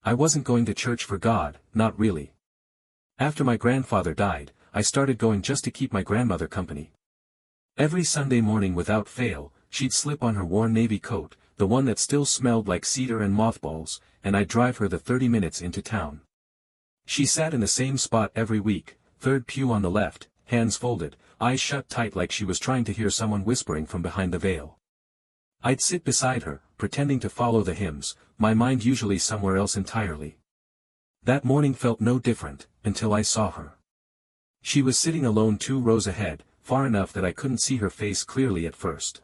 I wasn't going to church for God, not really. After my grandfather died, I started going just to keep my grandmother company. Every Sunday morning without fail, she'd slip on her worn navy coat, the one that still smelled like cedar and mothballs, and I'd drive her the 30 minutes into town. She sat in the same spot every week, third pew on the left, hands folded, eyes shut tight like she was trying to hear someone whispering from behind the veil. I'd sit beside her, pretending to follow the hymns, my mind usually somewhere else entirely. That morning felt no different, until I saw her. She was sitting alone 2 rows ahead, far enough that I couldn't see her face clearly at first.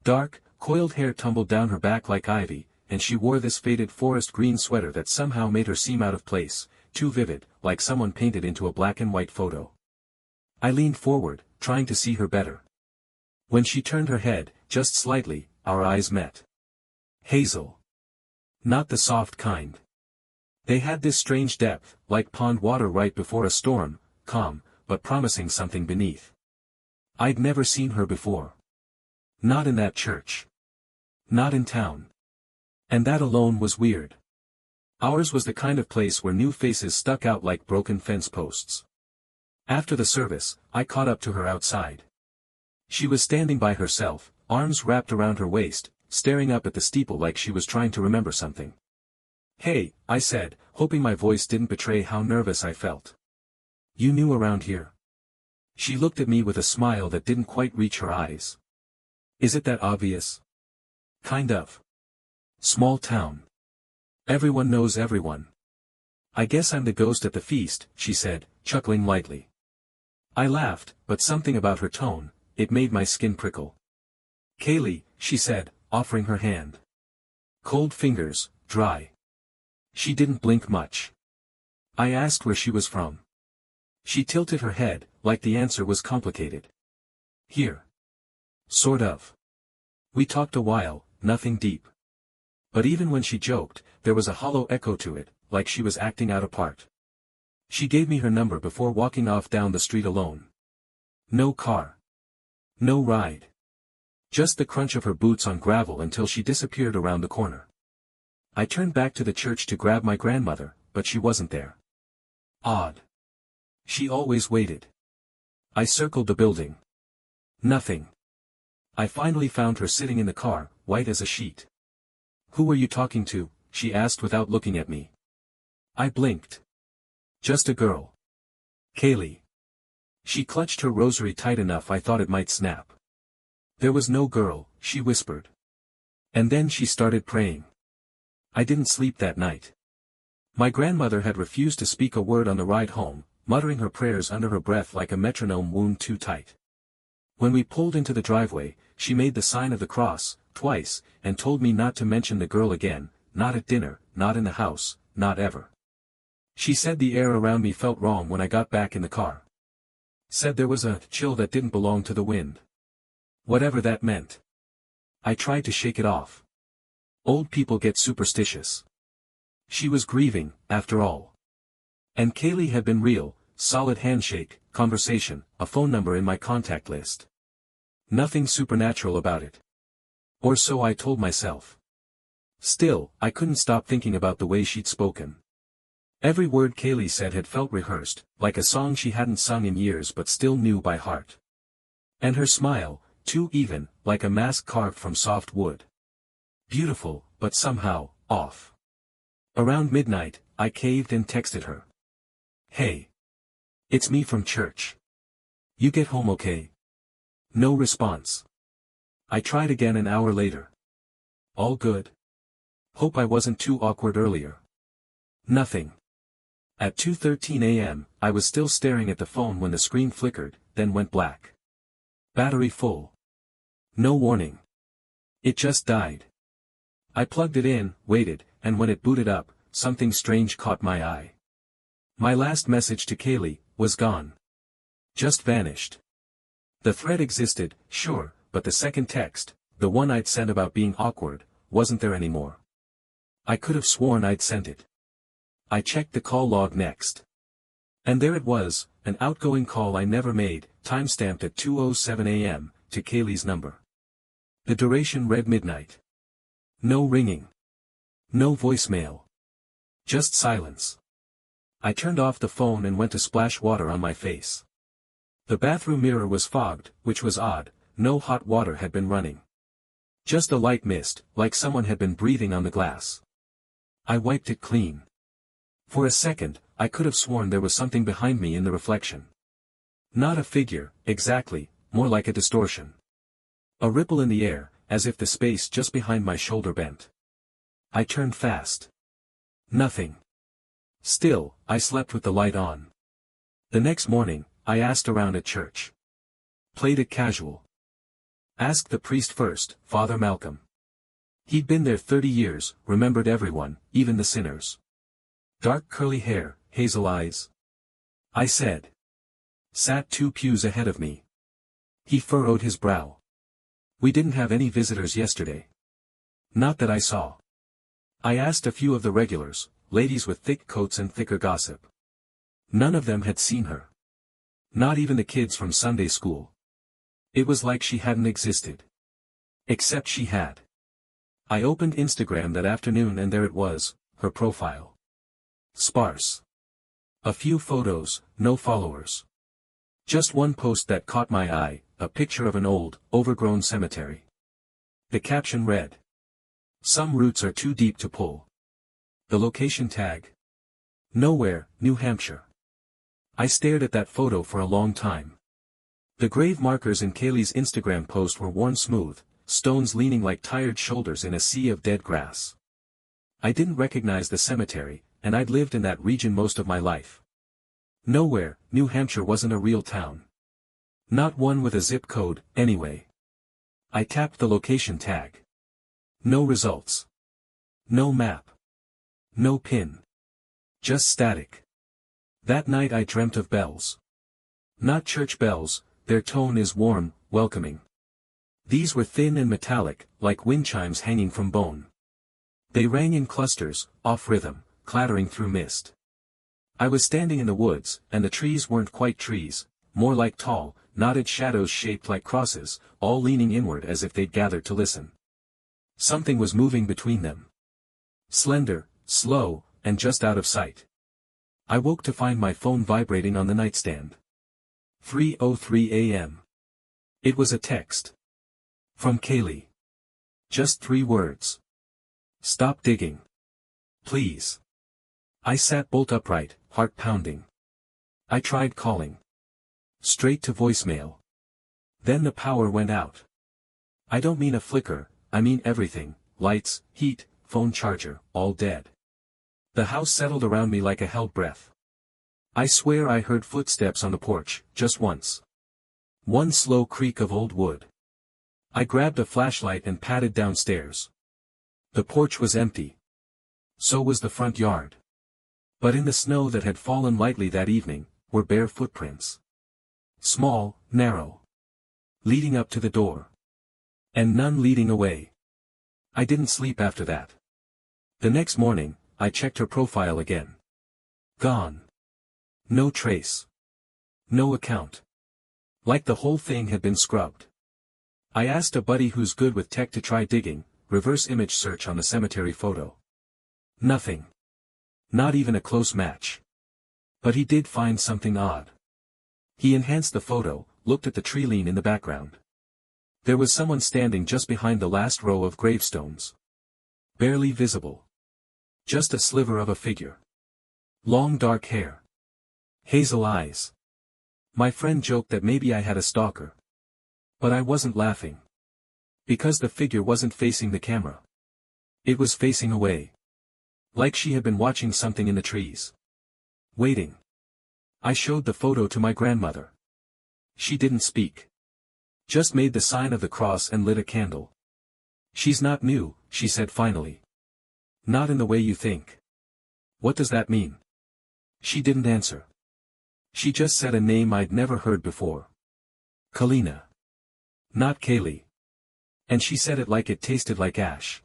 Dark, coiled hair tumbled down her back like ivy, and she wore this faded forest green sweater that somehow made her seem out of place, too vivid, like someone painted into a black and white photo. I leaned forward, trying to see her better. When she turned her head, just slightly, our eyes met. Hazel. Not the soft kind. They had this strange depth, like pond water right before a storm, calm, but promising something beneath. I'd never seen her before. Not in that church. Not in town. And that alone was weird. Ours was the kind of place where new faces stuck out like broken fence posts. After the service, I caught up to her outside. She was standing by herself, arms wrapped around her waist, staring up at the steeple like she was trying to remember something. "Hey," I said, hoping my voice didn't betray how nervous I felt. "You new around here?" She looked at me with a smile that didn't quite reach her eyes. "Is it that obvious?" "Kind of. Small town. Everyone knows everyone." "I guess I'm the ghost at the feast," she said, chuckling lightly. I laughed, but something about her tone, it made my skin prickle. "Kaylee," she said, offering her hand. Cold fingers, dry. She didn't blink much. I asked where she was from. She tilted her head, like the answer was complicated. "Here. Sort of." We talked a while, nothing deep. But even when she joked, there was a hollow echo to it, like she was acting out a part. She gave me her number before walking off down the street alone. No car. No ride. Just the crunch of her boots on gravel until she disappeared around the corner. I turned back to the church to grab my grandmother, but she wasn't there. Odd. She always waited. I circled the building. Nothing. I finally found her sitting in the car, white as a sheet. "Who were you talking to?" she asked without looking at me. I blinked. "Just a girl. Kaylee." She clutched her rosary tight enough I thought it might snap. "There was no girl," she whispered. And then she started praying. I didn't sleep that night. My grandmother had refused to speak a word on the ride home, muttering her prayers under her breath like a metronome wound too tight. When we pulled into the driveway, she made the sign of the cross, twice, and told me not to mention the girl again, not at dinner, not in the house, not ever. She said the air around me felt wrong when I got back in the car. Said there was a chill that didn't belong to the wind. Whatever that meant. I tried to shake it off. Old people get superstitious. She was grieving, after all. And Kaylee had been real, solid handshake, conversation, a phone number in my contact list. Nothing supernatural about it. Or so I told myself. Still, I couldn't stop thinking about the way she'd spoken. Every word Kaylee said had felt rehearsed, like a song she hadn't sung in years but still knew by heart. And her smile, too even, like a mask carved from soft wood. Beautiful, but somehow, off. Around midnight, I caved and texted her. "Hey. It's me from church. You get home okay?" No response. I tried again an hour later. "All good? Hope I wasn't too awkward earlier." Nothing. At 2:13 a.m., I was still staring at the phone when the screen flickered, then went black. Battery full. No warning. It just died. I plugged it in, waited, and when it booted up, something strange caught my eye. My last message to Kaylee was gone. Just vanished. The thread existed, sure, but the second text, the one I'd sent about being awkward, wasn't there anymore. I could have sworn I'd sent it. I checked the call log next. And there it was, an outgoing call I never made, timestamped at 2:07 a.m., to Kaylee's number. The duration read midnight. No ringing. No voicemail. Just silence. I turned off the phone and went to splash water on my face. The bathroom mirror was fogged, which was odd. No hot water had been running. Just a light mist, like someone had been breathing on the glass. I wiped it clean. For a second, I could have sworn there was something behind me in the reflection. Not a figure, exactly, more like a distortion. A ripple in the air, as if the space just behind my shoulder bent. I turned fast. Nothing. Still, I slept with the light on. The next morning, I asked around at church. Played it casual. Asked the priest first, Father Malcolm. He'd been there 30 years, remembered everyone, even the sinners. Dark curly hair, hazel eyes. I said. Sat 2 pews ahead of me. He furrowed his brow. We didn't have any visitors yesterday. Not that I saw. I asked a few of the regulars, ladies with thick coats and thicker gossip. None of them had seen her. Not even the kids from Sunday school. It was like she hadn't existed. Except she had. I opened Instagram that afternoon and there it was, her profile. Sparse. A few photos, no followers. Just one post that caught my eye, a picture of an old, overgrown cemetery. The caption read. Some roots are too deep to pull. The location tag. Nowhere, New Hampshire. I stared at that photo for a long time. The grave markers in Kaylee's Instagram post were worn smooth, stones leaning like tired shoulders in a sea of dead grass. I didn't recognize the cemetery, and I'd lived in that region most of my life. Nowhere, New Hampshire wasn't a real town. Not one with a zip code, anyway. I tapped the location tag. No results. No map. No pin. Just static. That night I dreamt of bells. Not church bells, their tone is warm, welcoming. These were thin and metallic, like wind chimes hanging from bone. They rang in clusters, off rhythm, clattering through mist. I was standing in the woods, and the trees weren't quite trees, more like tall, knotted shadows shaped like crosses, all leaning inward as if they'd gathered to listen. Something was moving between them. Slender, slow, and just out of sight. I woke to find my phone vibrating on the nightstand. 3:03 a.m. It was a text. From Kaylee. Just 3 words. Stop digging. Please. I sat bolt upright, heart pounding. I tried calling. Straight to voicemail. Then the power went out. I don't mean a flicker, I mean everything, lights, heat, phone charger, all dead. The house settled around me like a held breath. I swear I heard footsteps on the porch, just once. One slow creak of old wood. I grabbed a flashlight and padded downstairs. The porch was empty. So was the front yard. But in the snow that had fallen lightly that evening, were bare footprints. Small, narrow. Leading up to the door. And none leading away. I didn't sleep after that. The next morning, I checked her profile again. Gone. No trace. No account. Like the whole thing had been scrubbed. I asked a buddy who's good with tech to try digging, reverse image search on the cemetery photo. Nothing. Not even a close match. But he did find something odd. He enhanced the photo, looked at the tree lean in the background. There was someone standing just behind the last row of gravestones. Barely visible. Just a sliver of a figure. Long dark hair. Hazel eyes. My friend joked that maybe I had a stalker. But I wasn't laughing. Because the figure wasn't facing the camera. It was facing away. Like she had been watching something in the trees. Waiting. I showed the photo to my grandmother. She didn't speak. Just made the sign of the cross and lit a candle. She's not new, she said finally. Not in the way you think. What does that mean? She didn't answer. She just said a name I'd never heard before. Kalina. Not Kaylee. And she said it like it tasted like ash.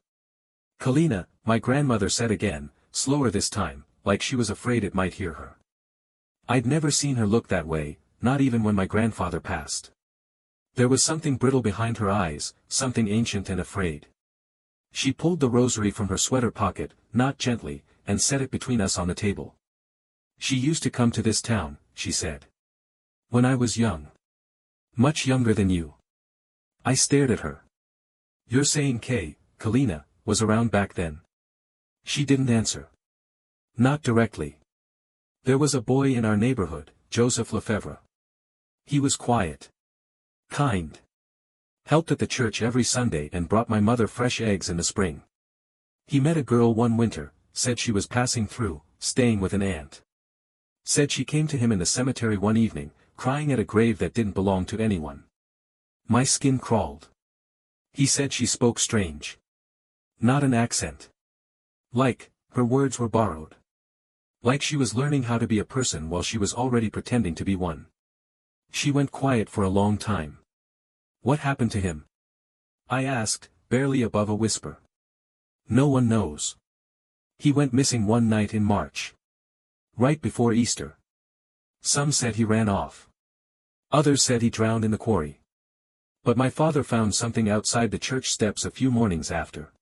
Kalina, my grandmother said again, slower this time, like she was afraid it might hear her. I'd never seen her look that way, not even when my grandfather passed. There was something brittle behind her eyes, something ancient and afraid. She pulled the rosary from her sweater pocket, not gently, and set it between us on the table. She used to come to this town, she said. When I was young. Much younger than you. I stared at her. You're saying Kalina, was around back then? She didn't answer. Not directly. There was a boy in our neighborhood, Joseph Lefebvre. He was quiet. Kind. Helped at the church every Sunday and brought my mother fresh eggs in the spring. He met a girl one winter, said she was passing through, staying with an aunt. Said she came to him in the cemetery one evening, crying at a grave that didn't belong to anyone. My skin crawled. He said she spoke strange. Not an accent. Like, her words were borrowed. Like she was learning how to be a person while she was already pretending to be one. She went quiet for a long time. What happened to him? I asked, barely above a whisper. No one knows. He went missing one night in March. Right before Easter. Some said he ran off. Others said he drowned in the quarry. But my father found something outside the church steps a few mornings after.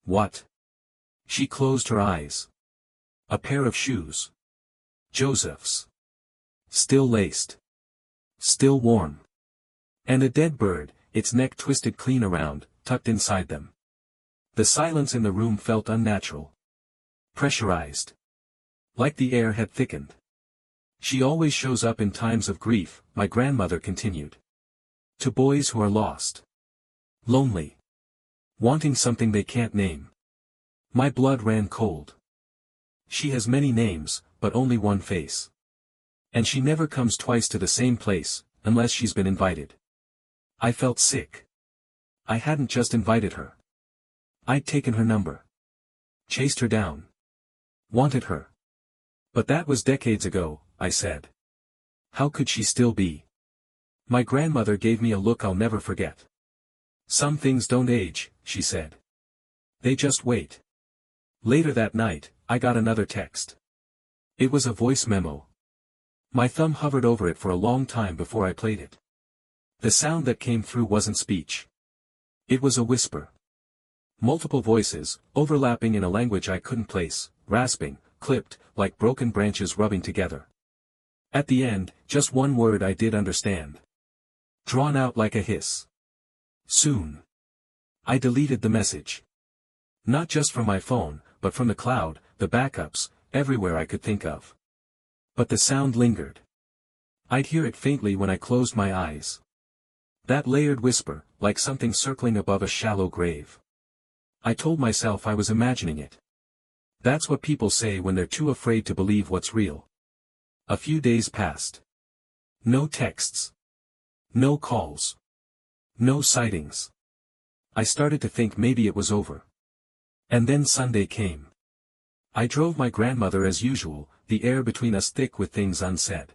What? She closed her eyes. A pair of shoes. Joseph's. Still laced. Still warm. And a dead bird, its neck twisted clean around, tucked inside them. The silence in the room felt unnatural. Pressurized. Like the air had thickened. She always shows up in times of grief, my grandmother continued. To boys who are lost. Lonely. Wanting something they can't name. My blood ran cold. She has many names, but only one face. And she never comes twice to the same place, unless she's been invited. I felt sick. I hadn't just invited her. I'd taken her number. Chased her down. Wanted her. But that was decades ago, I said. How could she still be? My grandmother gave me a look I'll never forget. Some things don't age, she said. They just wait. Later that night, I got another text. It was a voice memo. My thumb hovered over it for a long time before I played it. The sound that came through wasn't speech. It was a whisper. Multiple voices, overlapping in a language I couldn't place, rasping, clipped, like broken branches rubbing together. At the end, just one word I did understand. Drawn out like a hiss. Soon. I deleted the message. Not just from my phone, but from the cloud, the backups, everywhere I could think of. But the sound lingered. I'd hear it faintly when I closed my eyes. That layered whisper, like something circling above a shallow grave. I told myself I was imagining it. That's what people say when they're too afraid to believe what's real. A few days passed. No texts. No calls. No sightings. I started to think maybe it was over. And then Sunday came. I drove my grandmother as usual, the air between us thick with things unsaid.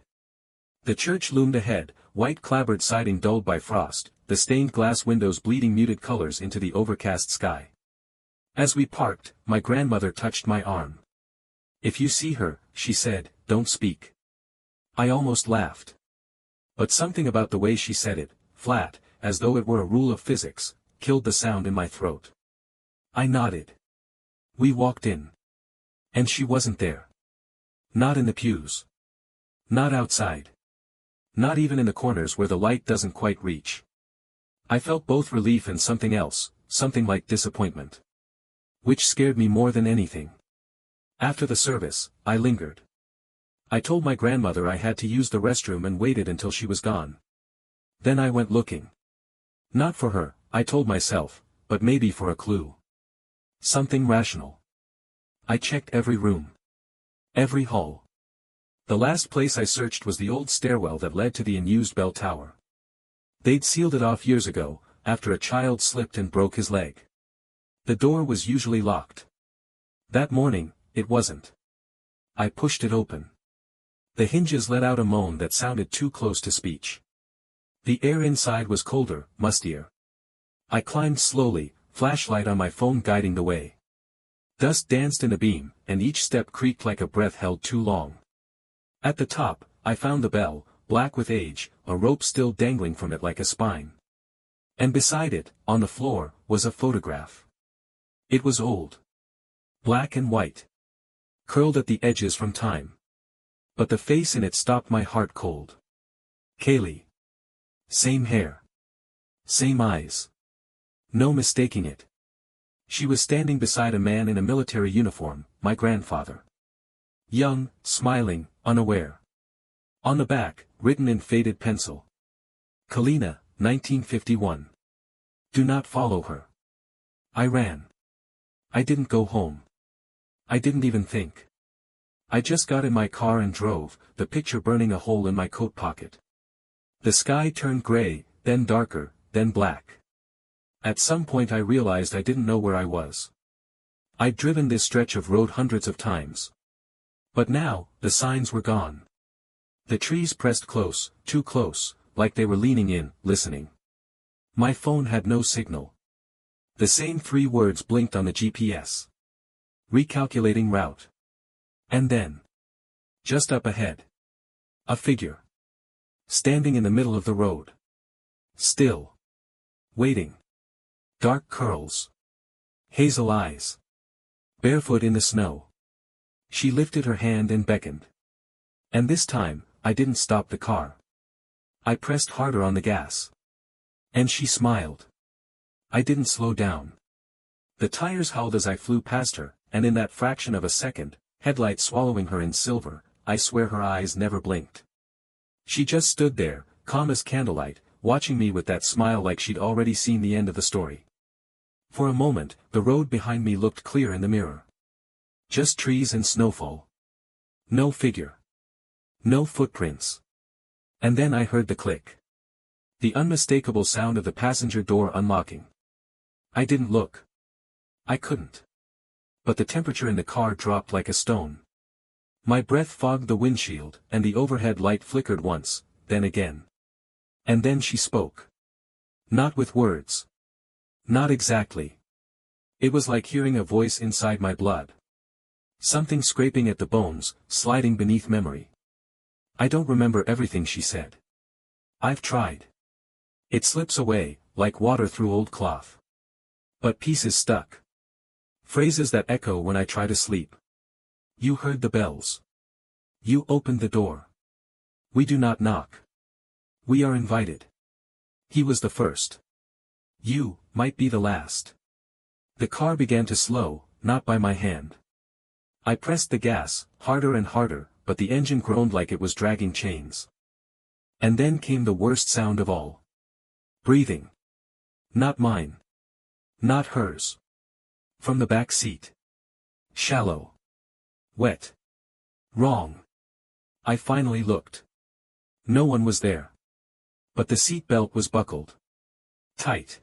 The church loomed ahead, white clapboard siding dulled by frost, the stained glass windows bleeding muted colors into the overcast sky. As we parked, my grandmother touched my arm. If you see her, she said, don't speak. I almost laughed. But something about the way she said it, flat, as though it were a rule of physics, killed the sound in my throat. I nodded. We walked in. And she wasn't there. Not in the pews. Not outside. Not even in the corners where the light doesn't quite reach. I felt both relief and something else, something like disappointment. Which scared me more than anything. After the service, I lingered. I told my grandmother I had to use the restroom and waited until she was gone. Then I went looking. Not for her, I told myself, but maybe for a clue. Something rational. I checked every room. Every hall. The last place I searched was the old stairwell that led to the unused bell tower. They'd sealed it off years ago, after a child slipped and broke his leg. The door was usually locked. That morning, it wasn't. I pushed it open. The hinges let out a moan that sounded too close to speech. The air inside was colder, mustier. I climbed slowly, flashlight on my phone guiding the way. Dust danced in the beam, and each step creaked like a breath held too long. At the top, I found the bell, black with age, a rope still dangling from it like a spine. And beside it, on the floor, was a photograph. It was old. Black and white. curled at the edges from time. But the face in it stopped my heart cold. Kaylee. Same hair. Same eyes. No mistaking it. She was standing beside a man in a military uniform, my grandfather. Young, smiling, unaware. On the back, written in faded pencil. Kalina, 1951. Do not follow her. I ran. I didn't go home. I didn't even think. I just got in my car and drove, the picture burning a hole in my coat pocket. The sky turned gray, then darker, then black. At some point I realized I didn't know where I was. I'd driven this stretch of road hundreds of times. But now, the signs were gone. The trees pressed close, too close, like they were leaning in, listening. My phone had no signal. The same 3 words blinked on the GPS. Recalculating route. And then. Just up ahead. A figure. Standing in the middle of the road. Still. Waiting. Dark curls. Hazel eyes. Barefoot in the snow. She lifted her hand and beckoned. And this time, I didn't stop the car. I pressed harder on the gas. And she smiled. I didn't slow down. The tires howled as I flew past her, and in that fraction of a second, headlights swallowing her in silver, I swear her eyes never blinked. She just stood there, calm as candlelight, watching me with that smile like she'd already seen the end of the story. For a moment, the road behind me looked clear in the mirror. Just trees and snowfall. No figure. No footprints. And then I heard the click. The unmistakable sound of the passenger door unlocking. I didn't look. I couldn't. But the temperature in the car dropped like a stone. My breath fogged the windshield, and the overhead light flickered once, then again. And then she spoke. Not with words. Not exactly. It was like hearing a voice inside my blood. Something scraping at the bones, sliding beneath memory. I don't remember everything she said. I've tried. It slips away, like water through old cloth. But pieces stuck. Phrases that echo when I try to sleep. You heard the bells. You opened the door. We do not knock. We are invited. He was the first. You might be the last. The car began to slow, not by my hand. I pressed the gas, harder and harder, but the engine groaned like it was dragging chains. And then came the worst sound of all. Breathing. Not mine. Not hers. From the back seat. Shallow. Wet. Wrong. I finally looked. No one was there. But the seat belt was buckled. Tight.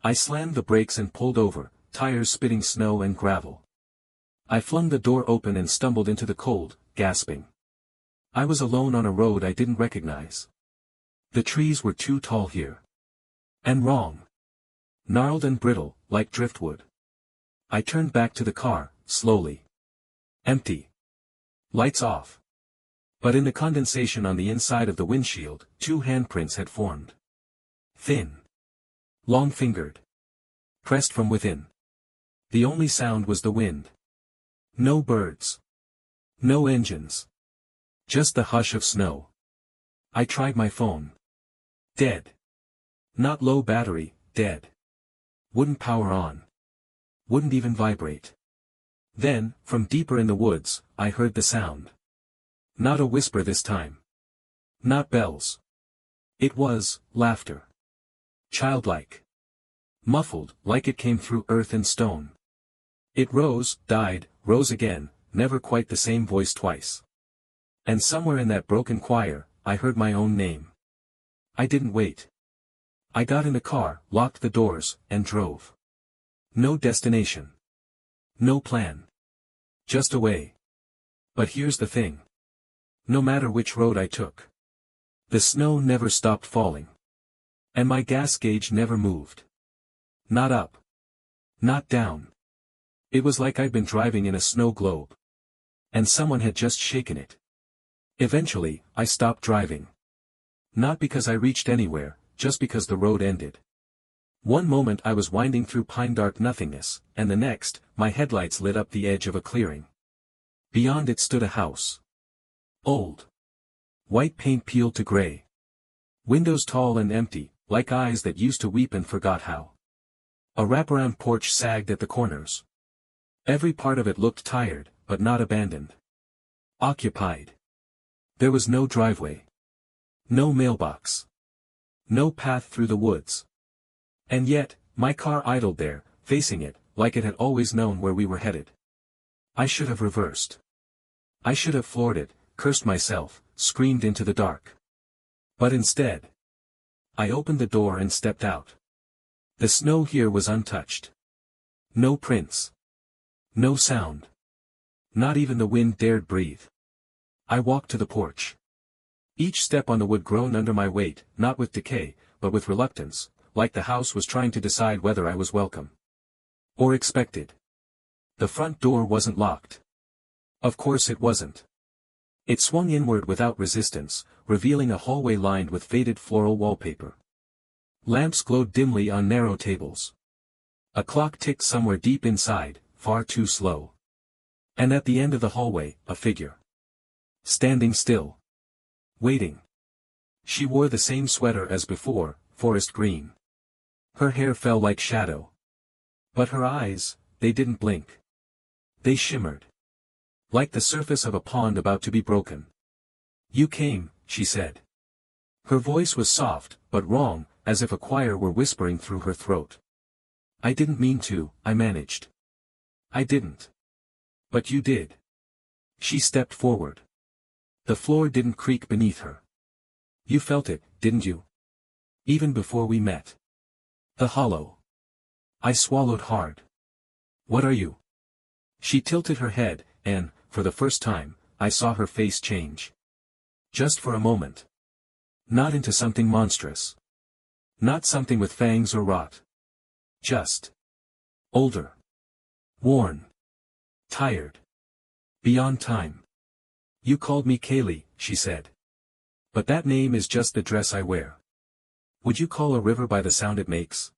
I slammed the brakes and pulled over, tires spitting snow and gravel. I flung the door open and stumbled into the cold, gasping. I was alone on a road I didn't recognize. The trees were too tall here. And wrong. Gnarled and brittle, like driftwood. I turned back to the car, slowly. Empty. Lights off. But in the condensation on the inside of the windshield, 2 handprints had formed. Thin. Long-fingered. Pressed from within. The only sound was the wind. No birds. No engines. Just the hush of snow. I tried my phone. Dead. Not low battery, dead. Wouldn't power on. Wouldn't even vibrate. Then, from deeper in the woods, I heard the sound. Not a whisper this time. Not bells. It was laughter. Childlike. Muffled, like it came through earth and stone. It rose, died, rose again, never quite the same voice twice. And somewhere in that broken choir, I heard my own name. I didn't wait. I got in the car, locked the doors, and drove. No destination. No plan. Just away. But here's the thing. No matter which road I took. The snow never stopped falling. And my gas gauge never moved. Not up. Not down. It was like I'd been driving in a snow globe. And someone had just shaken it. Eventually, I stopped driving. Not because I reached anywhere, just because the road ended. One moment I was winding through pine-dark nothingness, and the next, my headlights lit up the edge of a clearing. Beyond it stood a house. Old. White paint peeled to gray. Windows tall and empty, like eyes that used to weep and forgot how. A wraparound porch sagged at the corners. Every part of it looked tired, but not abandoned. Occupied. There was no driveway. No mailbox. No path through the woods. And yet, my car idled there, facing it, like it had always known where we were headed. I should have reversed. I should have floored it, cursed myself, screamed into the dark. But instead, I opened the door and stepped out. The snow here was untouched. No prints. No sound. Not even the wind dared breathe. I walked to the porch. Each step on the wood groaned under my weight, not with decay, but with reluctance, like the house was trying to decide whether I was welcome. Or expected. The front door wasn't locked. Of course it wasn't. It swung inward without resistance, revealing a hallway lined with faded floral wallpaper. Lamps glowed dimly on narrow tables. A clock ticked somewhere deep inside, far too slow. And at the end of the hallway, a figure. Standing still. Waiting. She wore the same sweater as before, forest green. Her hair fell like shadow. But her eyes, they didn't blink. They shimmered. Like the surface of a pond about to be broken. "You came," she said. Her voice was soft, but wrong, as if a choir were whispering through her throat. "I didn't mean to," I managed. "I didn't. But you did." She stepped forward. The floor didn't creak beneath her. "You felt it, didn't you? Even before we met." The hollow. I swallowed hard. "What are you?" She tilted her head, and, for the first time, I saw her face change. Just for a moment. Not into something monstrous. Not something with fangs or rot. Just older. Worn. Tired. Beyond time. "You called me Kaylee," she said. "But that name is just the dress I wear. Would you call a river by the sound it makes?"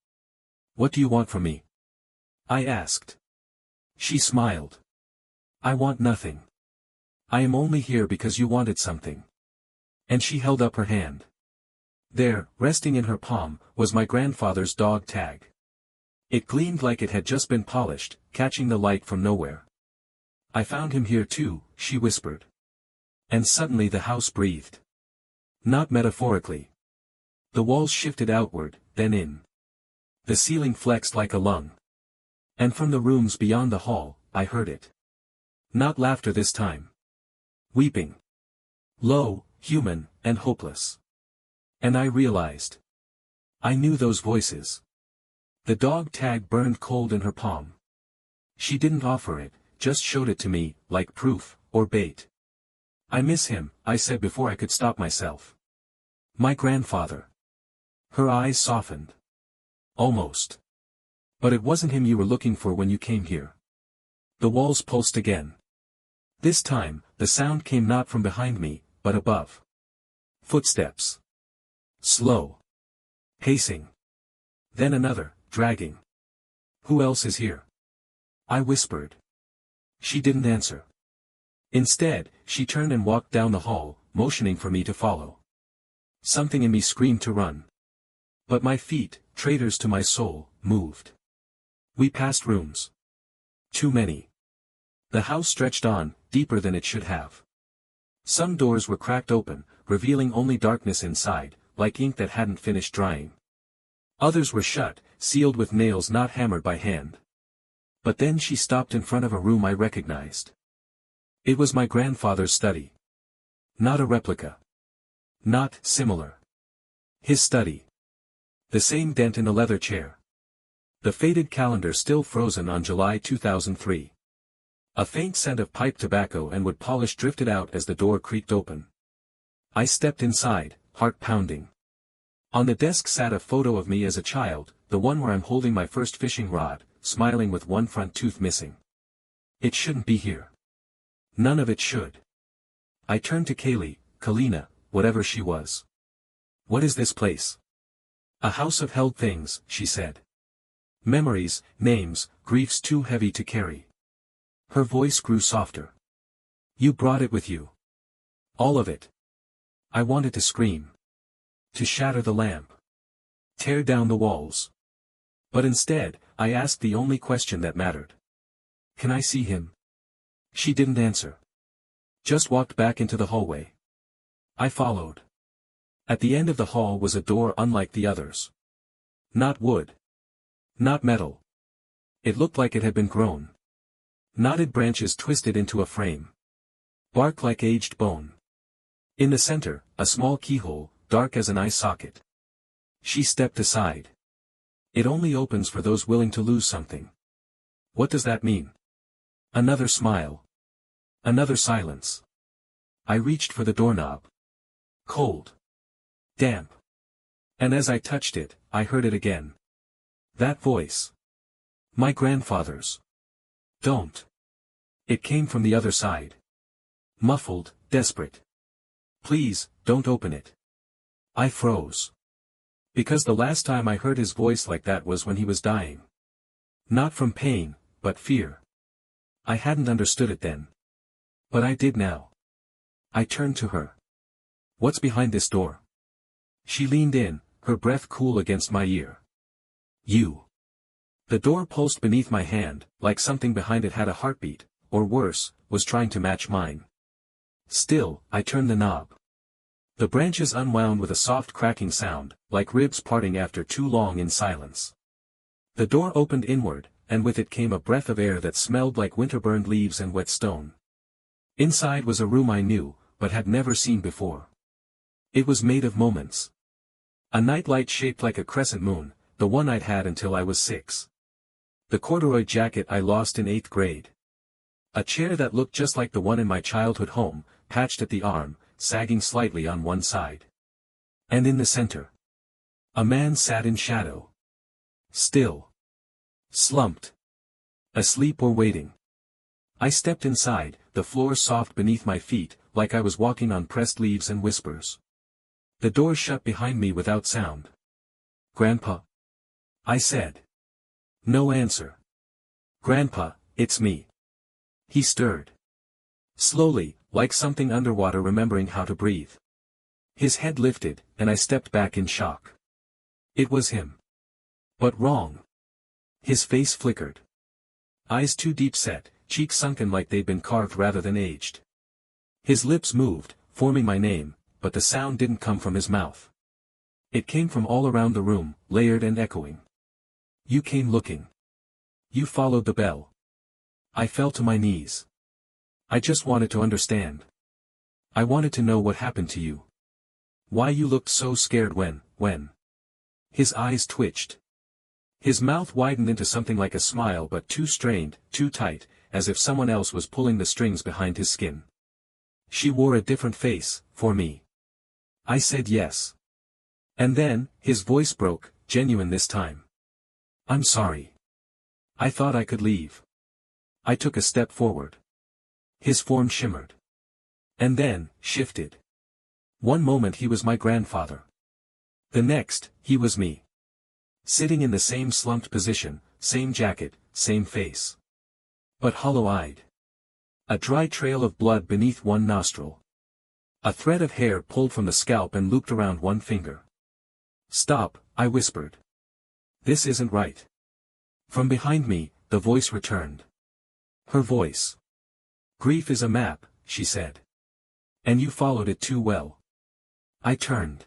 "What do you want from me?" I asked. She smiled. "I want nothing. I am only here because you wanted something." And she held up her hand. There, resting in her palm, was my grandfather's dog tag. It gleamed like it had just been polished, catching the light from nowhere. "I found him here too," she whispered. And suddenly the house breathed. Not metaphorically. The walls shifted outward, then in. The ceiling flexed like a lung. And from the rooms beyond the hall, I heard it. Not laughter this time. Weeping. Low, human, and hopeless. And I realized. I knew those voices. The dog tag burned cold in her palm. She didn't offer it, just showed it to me, like proof, or bait. "I miss him," I said before I could stop myself. "My grandfather." Her eyes softened. "Almost. But it wasn't him you were looking for when you came here." The walls pulsed again. This time, the sound came not from behind me, but above. Footsteps. Slow. Pacing. Then another, dragging. "Who else is here?" I whispered. She didn't answer. Instead, she turned and walked down the hall, motioning for me to follow. Something in me screamed to run. But my feet, traitors to my soul, moved. We passed rooms. Too many. The house stretched on, deeper than it should have. Some doors were cracked open, revealing only darkness inside, like ink that hadn't finished drying. Others were shut, sealed with nails not hammered by hand. But then she stopped in front of a room I recognized. It was my grandfather's study. Not a replica. Not similar. His study. The same dent in the leather chair. The faded calendar still frozen on July 2003. A faint scent of pipe tobacco and wood polish drifted out as the door creaked open. I stepped inside, heart pounding. On the desk sat a photo of me as a child, the one where I'm holding my first fishing rod, smiling with one front tooth missing. It shouldn't be here. None of it should. I turned to Kaylee, Kalina, whatever she was. "What is this place?" "A house of held things," she said. "Memories, names, griefs too heavy to carry." Her voice grew softer. You brought it with you. All of it. I wanted to scream. To shatter the lamp. Tear down the walls. But instead, I asked the only question that mattered. Can I see him? She didn't answer. Just walked back into the hallway. I followed. At the end of the hall was a door unlike the others. Not wood. Not metal. It looked like it had been grown. Knotted branches twisted into a frame. Bark like aged bone. In the center, a small keyhole, dark as an eye socket. She stepped aside. It only opens for those willing to lose something. What does that mean? Another smile. Another silence. I reached for the doorknob. Cold. Damp. And as I touched it, I heard it again. That voice. My grandfather's. Don't. It came from the other side. Muffled, desperate. Please, don't open it. I froze. Because the last time I heard his voice like that was when he was dying. Not from pain, but fear. I hadn't understood it then. But I did now. I turned to her. What's behind this door? She leaned in, her breath cool against my ear. You. The door pulsed beneath my hand, like something behind it had a heartbeat, or worse, was trying to match mine. Still, I turned the knob. The branches unwound with a soft cracking sound, like ribs parting after too long in silence. The door opened inward, and with it came a breath of air that smelled like winter-burned leaves and wet stone. Inside was a room I knew, but had never seen before. It was made of moments. A nightlight shaped like a crescent moon, the one I'd had until I was 6. The corduroy jacket I lost in 8th grade. A chair that looked just like the one in my childhood home, patched at the arm, sagging slightly on one side. And in the center. A man sat in shadow. Still. Slumped. Asleep or waiting. I stepped inside, the floor soft beneath my feet, like I was walking on pressed leaves and whispers. The door shut behind me without sound. Grandpa? I said. No answer. Grandpa, it's me. He stirred. Slowly, like something underwater remembering how to breathe. His head lifted, and I stepped back in shock. It was him. But wrong. His face flickered. Eyes too deep set, cheeks sunken like they'd been carved rather than aged. His lips moved, forming my name, but the sound didn't come from his mouth. It came from all around the room, layered and echoing. You came looking. You followed the bell. I fell to my knees. I just wanted to understand. I wanted to know what happened to you. Why you looked so scared when. His eyes twitched. His mouth widened into something like a smile but too strained, too tight, as if someone else was pulling the strings behind his skin. She wore a different face, for me. I said yes. And then, his voice broke, genuine this time. I'm sorry. I thought I could leave. I took a step forward. His form shimmered. And then, shifted. One moment he was my grandfather. The next, he was me. Sitting in the same slumped position, same jacket, same face. But hollow-eyed. A dry trail of blood beneath one nostril. A thread of hair pulled from the scalp and looped around one finger. Stop, I whispered. This isn't right. From behind me, the voice returned. Her voice. Grief is a map, she said. And you followed it too well. I turned.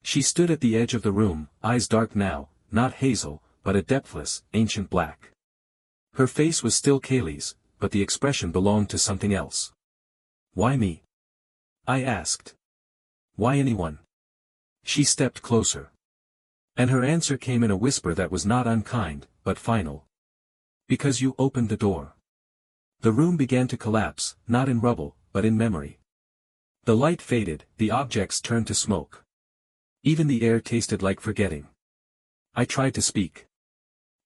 She stood at the edge of the room, eyes dark now, not hazel, but a depthless, ancient black. Her face was still Kaylee's, but the expression belonged to something else. Why me? I asked. Why anyone? She stepped closer. And her answer came in a whisper that was not unkind, but final. Because you opened the door. The room began to collapse, not in rubble, but in memory. The light faded, the objects turned to smoke. Even the air tasted like forgetting. I tried to speak.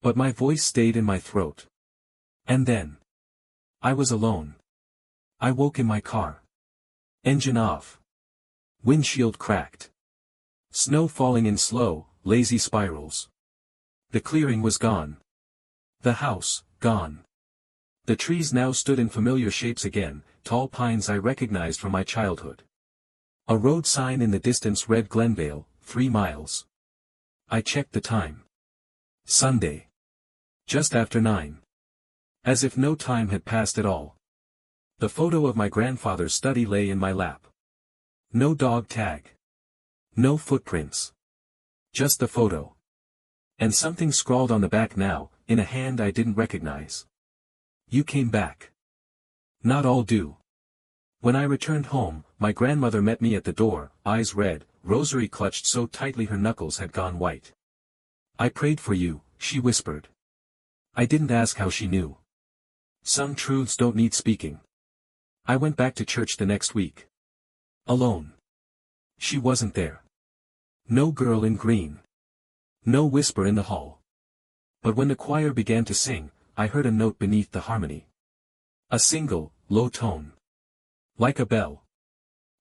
But my voice stayed in my throat. And then. I was alone. I woke in my car. Engine off. Windshield cracked. Snow falling in slow, lazy spirals. The clearing was gone. The house, gone. The trees now stood in familiar shapes again, tall pines I recognized from my childhood. A road sign in the distance read Glenvale, 3 miles. I checked the time. Sunday. Just after 9. As if no time had passed at all. The photo of my grandfather's study lay in my lap. No dog tag. No footprints. Just the photo. And something scrawled on the back now, in a hand I didn't recognize. You came back. Not all do. When I returned home, my grandmother met me at the door, eyes red, rosary clutched so tightly her knuckles had gone white. I prayed for you, she whispered. I didn't ask how she knew. Some truths don't need speaking. I went back to church the next week. Alone. She wasn't there. No girl in green. No whisper in the hall. But when the choir began to sing, I heard a note beneath the harmony. A single, low tone. Like a bell.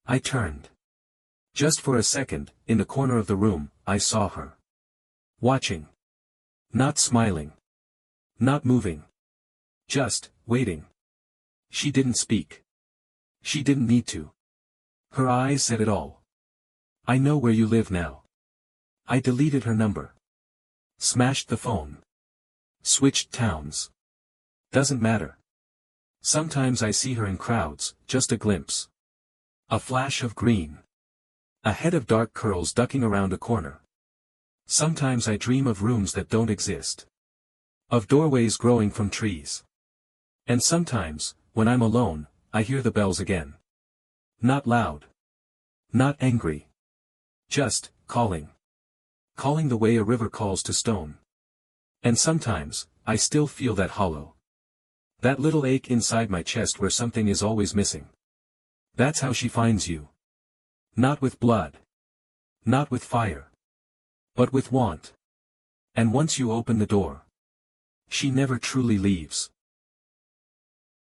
I turned. Just for a second, in the corner of the room, I saw her. Watching. Not smiling. Not moving. Just, waiting. She didn't speak. She didn't need to. Her eyes said it all. I know where you live now. I deleted her number. Smashed the phone. Switched towns. Doesn't matter. Sometimes I see her in crowds, just a glimpse. A flash of green. A head of dark curls ducking around a corner. Sometimes I dream of rooms that don't exist. Of doorways growing from trees. And sometimes, when I'm alone, I hear the bells again. Not loud. Not angry. Just, calling. Calling the way a river calls to stone. And sometimes, I still feel that hollow. That little ache inside my chest where something is always missing. That's how she finds you. Not with blood. Not with fire. But with want. And once you open the door, she never truly leaves.